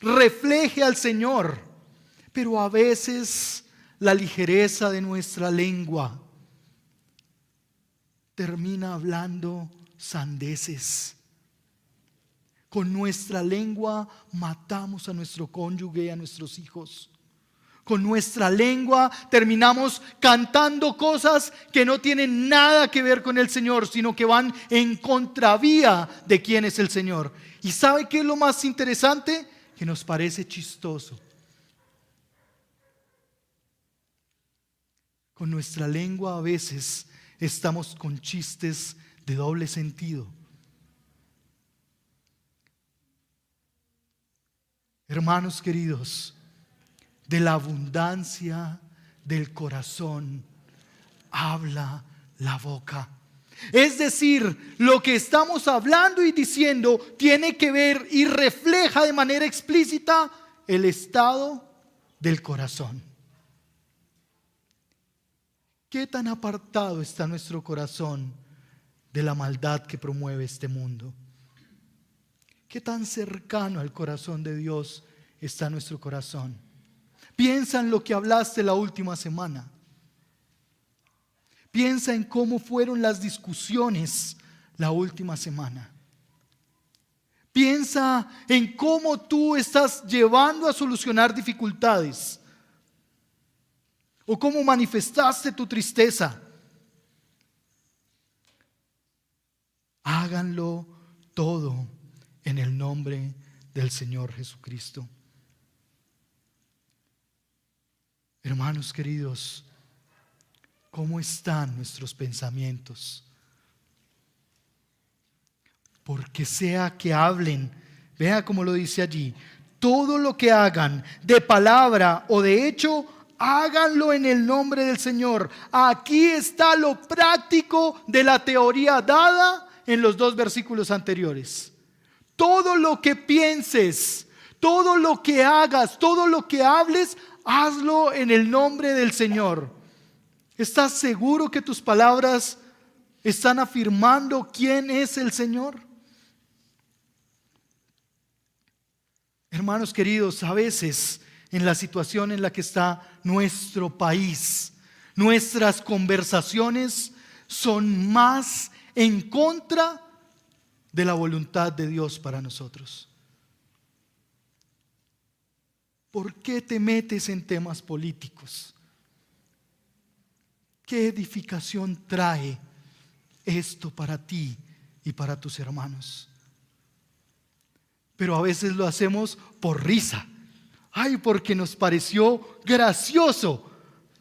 refleje al Señor. Pero a veces la ligereza de nuestra lengua termina hablando sandeces. Con nuestra lengua matamos a nuestro cónyuge y a nuestros hijos. Con nuestra lengua terminamos cantando cosas que no tienen nada que ver con el Señor, sino que van en contravía de quién es el Señor. ¿Y sabe qué es lo más interesante? Que nos parece chistoso. Con nuestra lengua a veces estamos con chistes de doble sentido. Hermanos queridos, de la abundancia del corazón habla la boca. Es decir, lo que estamos hablando y diciendo tiene que ver y refleja de manera explícita el estado del corazón. ¿Qué tan apartado está nuestro corazón de la maldad que promueve este mundo? ¿Qué tan cercano al corazón de Dios está nuestro corazón? Piensa en lo que hablaste la última semana. Piensa en cómo fueron las discusiones la última semana. Piensa en cómo tú estás llevando a solucionar dificultades o cómo manifestaste tu tristeza. Háganlo todo en el nombre del Señor Jesucristo. Hermanos queridos, ¿cómo están nuestros pensamientos? Porque sea que hablen, vea cómo lo dice allí, todo lo que hagan de palabra o de hecho, háganlo en el nombre del Señor. Aquí está lo práctico de la teoría dada en los 2 versículos anteriores. Todo lo que pienses, todo lo que hagas, todo lo que hables, hazlo en el nombre del Señor. ¿Estás seguro que tus palabras están afirmando quién es el Señor? Hermanos queridos, a veces en la situación en la que está nuestro país, nuestras conversaciones son más en contra de la voluntad de Dios para nosotros. ¿Por qué te metes en temas políticos? ¿Qué edificación trae esto para ti y para tus hermanos? Pero a veces lo hacemos por risa. Ay, porque nos pareció gracioso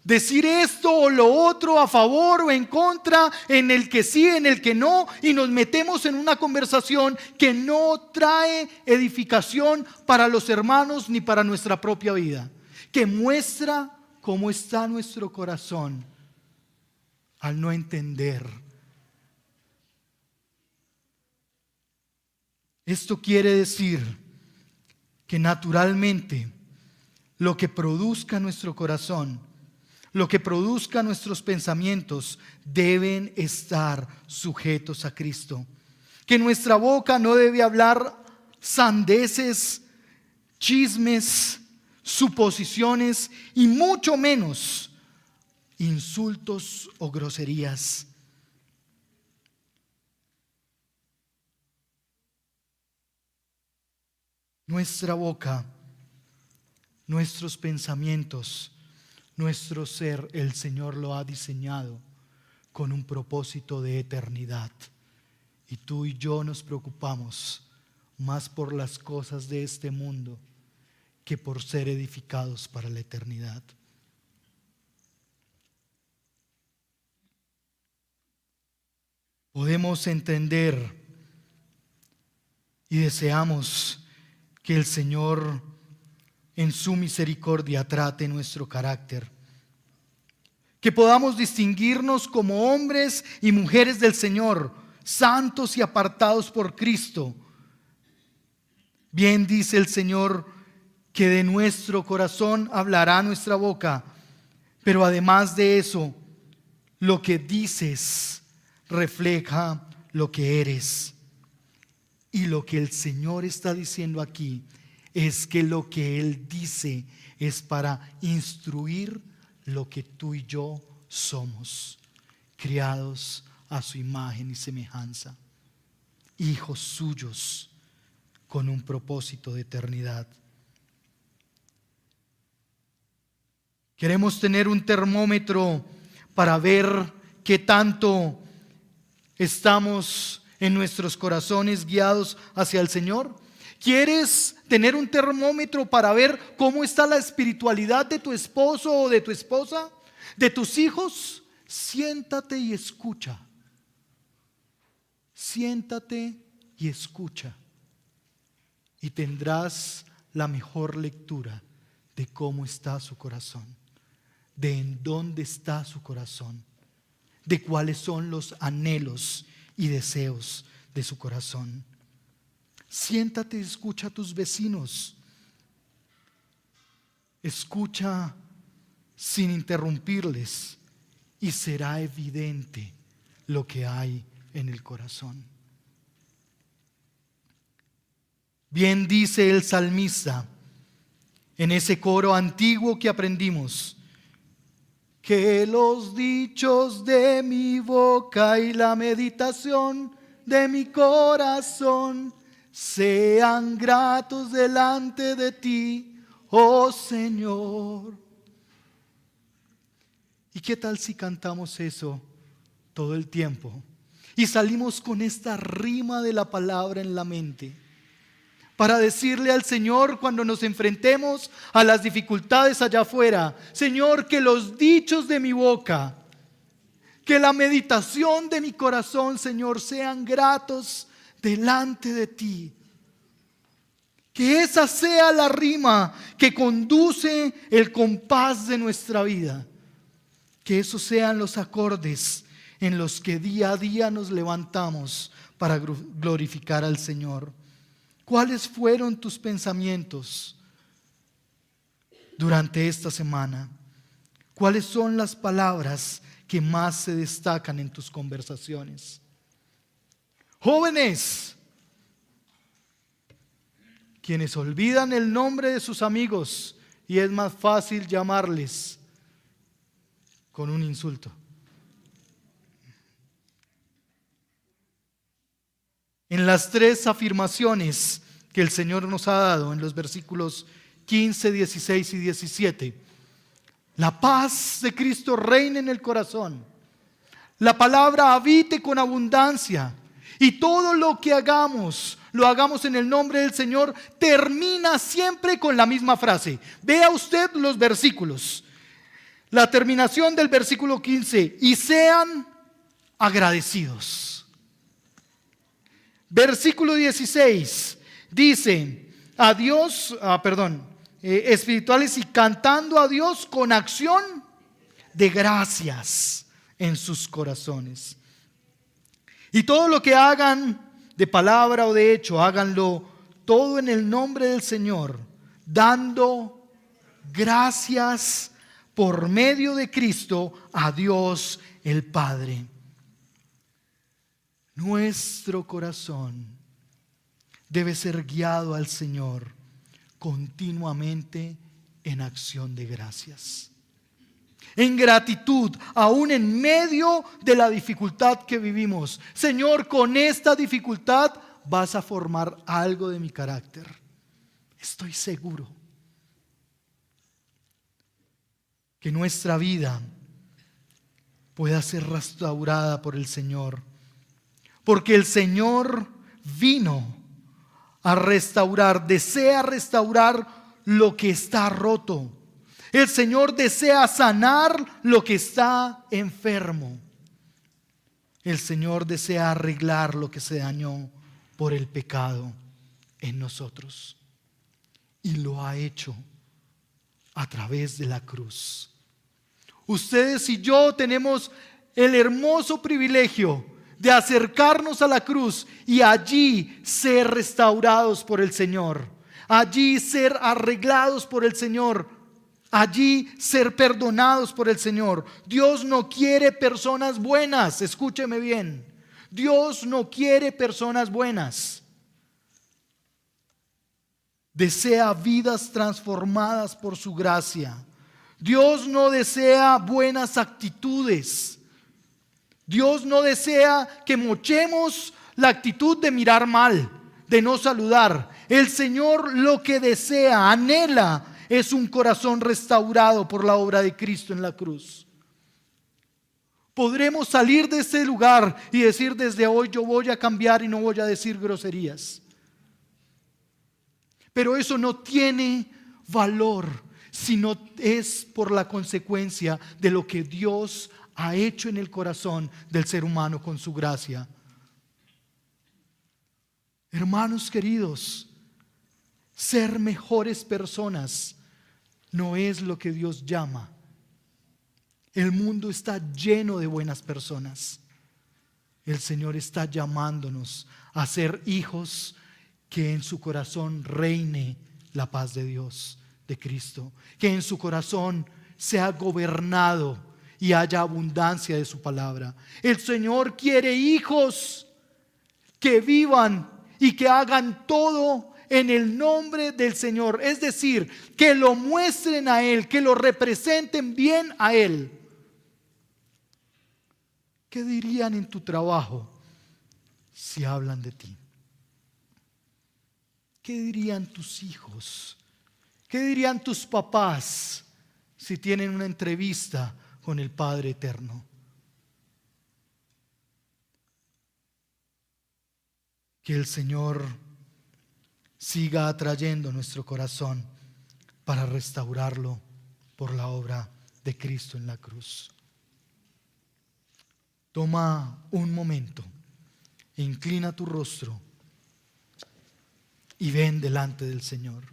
decir esto o lo otro, a favor o en contra, en el que sí, en el que no, y nos metemos en una conversación que no trae edificación para los hermanos ni para nuestra propia vida, que muestra cómo está nuestro corazón al no entender. Esto quiere decir que naturalmente lo que produzca nuestro corazón, lo que produzca nuestros pensamientos, deben estar sujetos a Cristo. Que nuestra boca no debe hablar sandeces, chismes, suposiciones y mucho menos insultos o groserías. Nuestra boca, nuestros pensamientos, nuestro ser, el Señor lo ha diseñado con un propósito de eternidad. Y tú y yo nos preocupamos más por las cosas de este mundo que por ser edificados para la eternidad. Podemos entender y deseamos que el Señor en su misericordia trate nuestro carácter, que podamos distinguirnos como hombres y mujeres del Señor, santos y apartados por Cristo. Bien dice el Señor que de nuestro corazón hablará nuestra boca, pero además de eso, lo que dices refleja lo que eres. Y lo que el Señor está diciendo aquí es que lo que Él dice es para instruir lo que tú y yo somos, criados a su imagen y semejanza, hijos suyos con un propósito de eternidad. Queremos tener un termómetro para ver qué tanto estamos en nuestros corazones guiados hacia el Señor. ¿Quieres tener un termómetro para ver cómo está la espiritualidad de tu esposo o de tu esposa, de tus hijos? Siéntate y escucha. Siéntate y escucha. Y tendrás la mejor lectura de cómo está su corazón, de en dónde está su corazón, de cuáles son los anhelos y deseos de su corazón. Siéntate y escucha a tus vecinos. Escucha sin interrumpirles y será evidente lo que hay en el corazón. Bien dice el salmista en ese coro antiguo que aprendimos: que los dichos de mi boca y la meditación de mi corazón sean gratos delante de ti, oh Señor. ¿Y qué tal si cantamos eso todo el tiempo y salimos con esta rima de la palabra en la mente para decirle al Señor cuando nos enfrentemos a las dificultades allá afuera: Señor, que los dichos de mi boca, que la meditación de mi corazón, Señor, sean gratos delante de ti. Que esa sea la rima que conduce el compás de nuestra vida. Que esos sean los acordes en los que día a día nos levantamos para glorificar al Señor. ¿Cuáles fueron tus pensamientos durante esta semana? ¿Cuáles son las palabras que más se destacan en tus conversaciones? Jóvenes, quienes olvidan el nombre de sus amigos y es más fácil llamarles con un insulto. En las 3 afirmaciones que el Señor nos ha dado en los versículos 15, 16 y 17, la paz de Cristo reina en el corazón. La palabra habite con abundancia. Y todo lo que hagamos, lo hagamos en el nombre del Señor, termina siempre con la misma frase. Vea usted los versículos. La terminación del versículo 15. Y sean agradecidos. Versículo 16. Dice, espirituales y cantando a Dios con acción de gracias en sus corazones. Y todo lo que hagan de palabra o de hecho, háganlo todo en el nombre del Señor, dando gracias por medio de Cristo a Dios el Padre. Nuestro corazón debe ser guiado al Señor continuamente en acción de gracias. En gratitud, aún en medio de la dificultad que vivimos. Señor, con esta dificultad vas a formar algo de mi carácter. Estoy seguro que nuestra vida pueda ser restaurada por el Señor. Porque el Señor vino a restaurar, desea restaurar lo que está roto. El Señor desea sanar lo que está enfermo. El Señor desea arreglar lo que se dañó por el pecado en nosotros. Y lo ha hecho a través de la cruz. Ustedes y yo tenemos el hermoso privilegio de acercarnos a la cruz y allí ser restaurados por el Señor. Allí ser arreglados por el Señor. Allí ser perdonados por el Señor. Dios no quiere personas buenas, escúcheme bien. Dios no quiere personas buenas. Desea vidas transformadas por su gracia. Dios no desea buenas actitudes. Dios no desea que mochemos la actitud de mirar mal, de no saludar. El Señor lo que desea, anhela, es un corazón restaurado por la obra de Cristo en la cruz. Podremos salir de este lugar y decir: desde hoy yo voy a cambiar y no voy a decir groserías. Pero eso no tiene valor si no es por la consecuencia de lo que Dios ha hecho en el corazón del ser humano con su gracia. Hermanos queridos, ser mejores personas no es lo que Dios llama. El mundo está lleno de buenas personas. El Señor está llamándonos a ser hijos que en su corazón reine la paz de Dios, de Cristo. Que en su corazón sea gobernado y haya abundancia de su palabra. El Señor quiere hijos que vivan y que hagan todo en el nombre del Señor. Es decir, que lo muestren a Él, que lo representen bien a Él. ¿Qué dirían en tu trabajo si hablan de ti? ¿Qué dirían tus hijos? ¿Qué dirían tus papás si tienen una entrevista con el Padre Eterno? Que el Señor siga atrayendo nuestro corazón para restaurarlo por la obra de Cristo en la cruz. Toma un momento e inclina tu rostro y ven delante del Señor.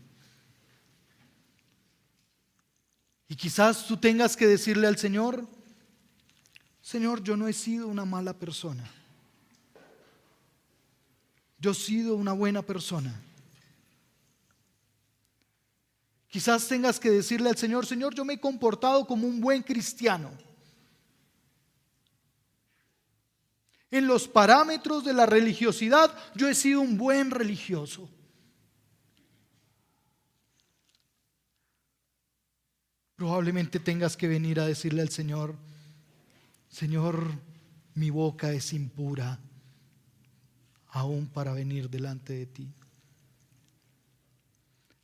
Y quizás tú tengas que decirle al Señor: Señor, yo no he sido una mala persona. Yo he sido una buena persona. Quizás tengas que decirle al Señor: Señor, yo me he comportado como un buen cristiano. En los parámetros de la religiosidad, yo he sido un buen religioso. Probablemente tengas que venir a decirle al Señor: Señor, mi boca es impura aún para venir delante de ti.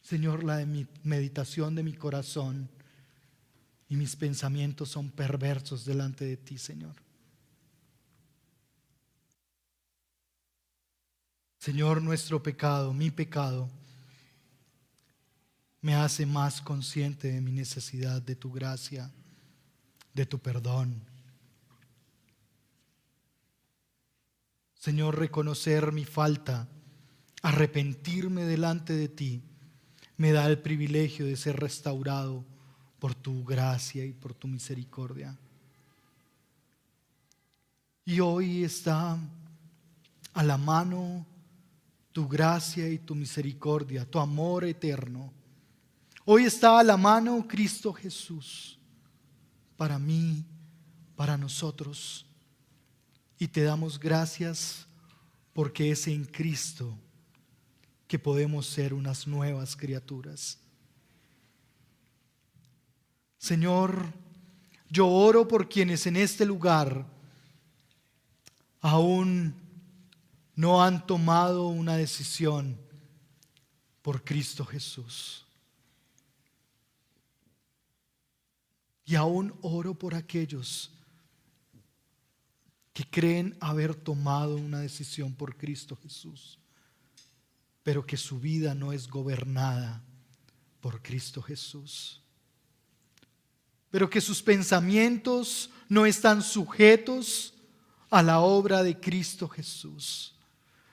Señor, la meditación de mi corazón y mis pensamientos son perversos delante de ti, Señor. Señor, nuestro pecado, mi pecado, me hace más consciente de mi necesidad de tu gracia, de tu perdón. Señor, reconocer mi falta, arrepentirme delante de ti, me da el privilegio de ser restaurado por tu gracia y por tu misericordia. Y hoy está a la mano tu gracia y tu misericordia, tu amor eterno. Hoy está a la mano Cristo Jesús para mí, para nosotros. Y te damos gracias porque es en Cristo que podemos ser unas nuevas criaturas. Señor, yo oro por quienes en este lugar aún no han tomado una decisión por Cristo Jesús. Y aún oro por aquellos que creen haber tomado una decisión por Cristo Jesús, pero que su vida no es gobernada por Cristo Jesús, pero que sus pensamientos no están sujetos a la obra de Cristo Jesús,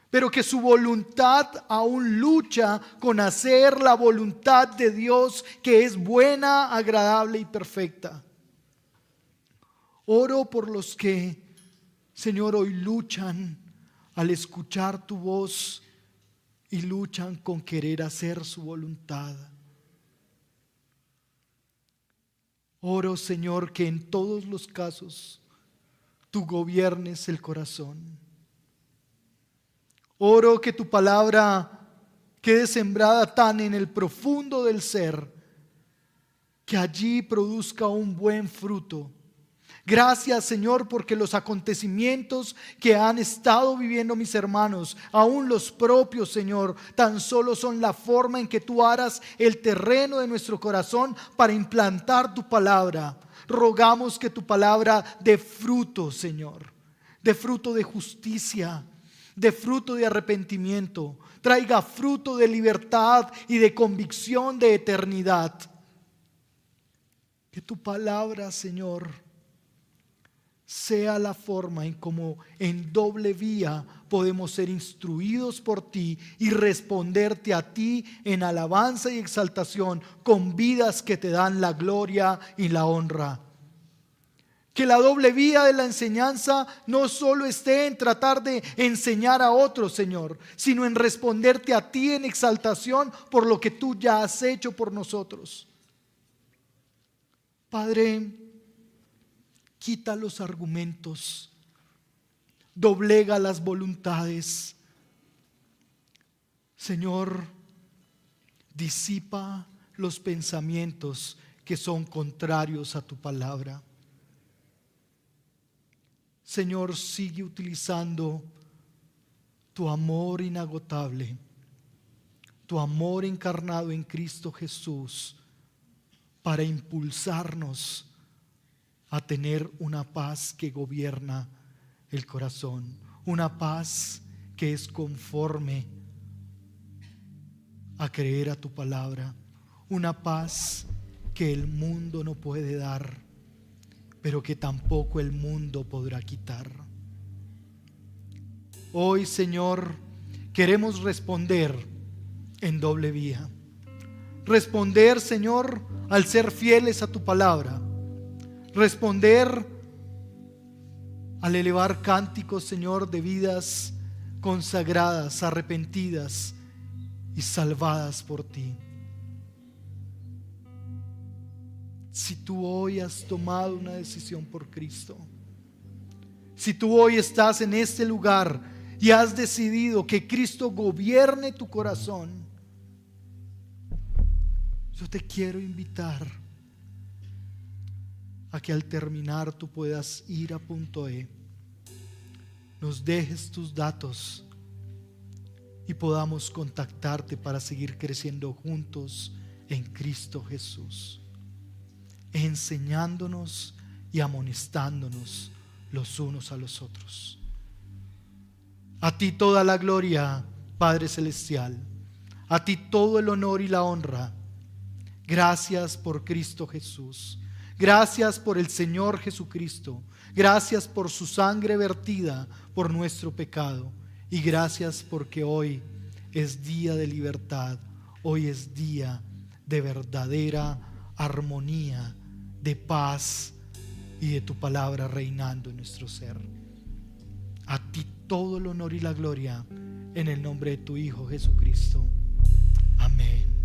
pero que su voluntad aún lucha con hacer la voluntad de Dios, que es buena, agradable y perfecta. Oro por los que, Señor, hoy luchan al escuchar tu voz y luchan con querer hacer su voluntad. Oro, Señor, que en todos los casos tú gobiernes el corazón. Oro que tu palabra quede sembrada tan en el profundo del ser que allí produzca un buen fruto. Gracias, Señor, porque los acontecimientos que han estado viviendo mis hermanos, aún los propios, Señor, tan solo son la forma en que tú aras el terreno de nuestro corazón para implantar tu palabra. Rogamos que tu palabra dé fruto, Señor, dé fruto de justicia, de fruto de arrepentimiento, traiga fruto de libertad y de convicción de eternidad. Que tu palabra, Señor, sea la forma en cómo en doble vía podemos ser instruidos por ti y responderte a ti en alabanza y exaltación con vidas que te dan la gloria y la honra. Que la doble vía de la enseñanza no solo esté en tratar de enseñar a otros, Señor, sino en responderte a ti en exaltación por lo que tú ya has hecho por nosotros. Padre, quita los argumentos, doblega las voluntades. Señor, disipa los pensamientos que son contrarios a tu palabra. Señor, sigue utilizando tu amor inagotable, tu amor encarnado en Cristo Jesús para impulsarnos a tener una paz que gobierna el corazón, una paz que es conforme a creer a tu palabra, una paz que el mundo no puede dar, pero que tampoco el mundo podrá quitar. Hoy, Señor, queremos responder en doble vía. Responder, Señor, al ser fieles a tu palabra. Responder al elevar cánticos, Señor, de vidas consagradas, arrepentidas y salvadas por ti. Si tú hoy has tomado una decisión por Cristo, si tú hoy estás en este lugar y has decidido que Cristo gobierne tu corazón, yo te quiero invitar a que al terminar tú puedas ir a punto E, nos dejes tus datos y podamos contactarte para seguir creciendo juntos en Cristo Jesús, enseñándonos y amonestándonos los unos a los otros. A ti toda la gloria, Padre Celestial. A ti todo el honor y la honra. Gracias por Cristo Jesús. Gracias por el Señor Jesucristo. Gracias por su sangre vertida por nuestro pecado. Y gracias porque hoy es día de libertad. Hoy es día de verdadera armonía, de paz y de tu palabra reinando en nuestro ser. A ti todo el honor y la gloria en el nombre de tu Hijo Jesucristo. Amén.